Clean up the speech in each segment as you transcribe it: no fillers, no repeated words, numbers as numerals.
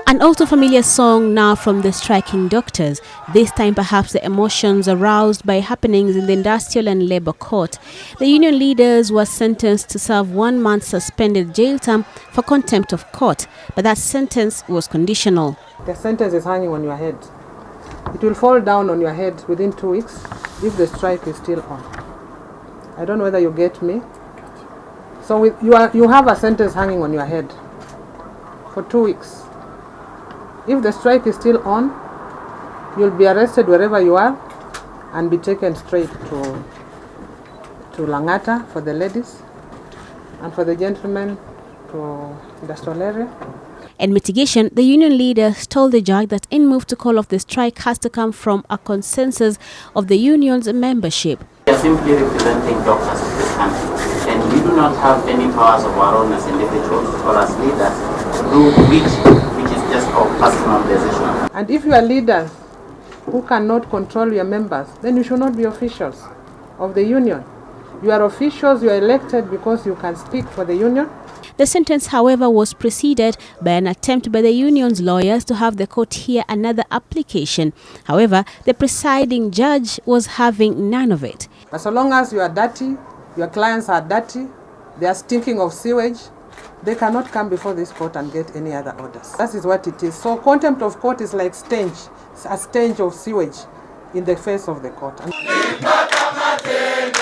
An also familiar song now from the striking doctors, this time perhaps the emotions aroused by happenings in the Industrial and Labour Court. The union leaders were sentenced to serve 1 month suspended jail term for contempt of court, but that sentence was conditional. The sentence is hanging on your head. It will fall down on your head within 2 weeks if the strike is still on. I don't know whether you get me. So you have a sentence hanging on your head for 2 weeks. If the strike is still on, you'll be arrested wherever you are and be taken straight to Langata for the ladies, and for the gentlemen to industrial area. In mitigation, the union leaders told the judge that any move to call off the strike has to come from a consensus of the union's membership. We are simply representing doctors of this country, and we do not have any powers of our own as individuals or as leaders to do which is just our personal decision. And if you are leaders who cannot control your members, then you should not be officials of the union. You are officials, you are elected because you can speak for the union. The sentence, however, was preceded by an attempt by the union's lawyers to have the court hear another application. However, the presiding judge was having none of it. But so long as you are dirty, your clients are dirty, they are stinking of sewage, they cannot come before this court and get any other orders. That is what it is. So contempt of court is like stench, a stench of sewage in the face of the court.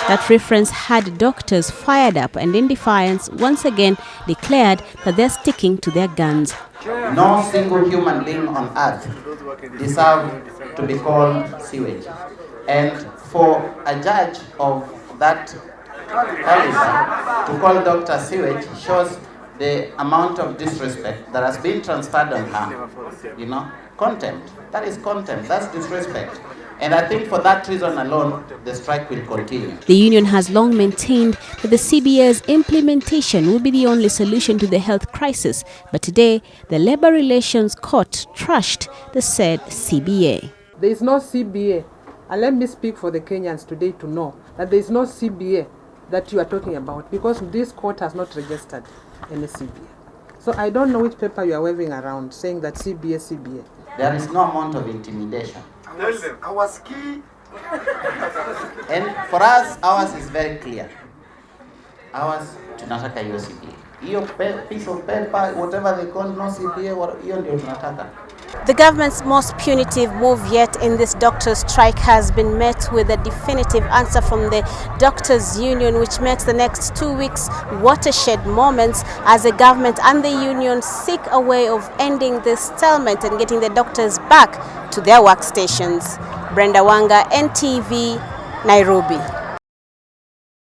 That reference had doctors fired up and in defiance once again declared that they're sticking to their guns. No single human being on earth deserves to be called sewage. And for a judge of that caliber to call Dr. sewage shows the amount of disrespect that has been transferred on her. Contempt. That is contempt. That's disrespect. And I think for that reason alone, the strike will continue. The union has long maintained that the CBA's implementation will be the only solution to the health crisis. But today, the Labour Relations Court trashed the said CBA. There is no CBA. And let me speak for the Kenyans today to know that there is no CBA that you are talking about, because this court has not registered any CBA. So I don't know which paper you are waving around saying that CBA. There is no amount of intimidation. Ours key. And for us, ours is very clear. Ours, tunataka hiyo CBA. Hiyo piece of paper, whatever they call no CBA, hiyo ndio tunataka. The government's most punitive move yet in this doctors' strike has been met with a definitive answer from the doctors' union, which makes the next 2 weeks watershed moments as the government and the union seek a way of ending this stalemate and getting the doctors back to their workstations. Brenda Wanga, NTV, Nairobi.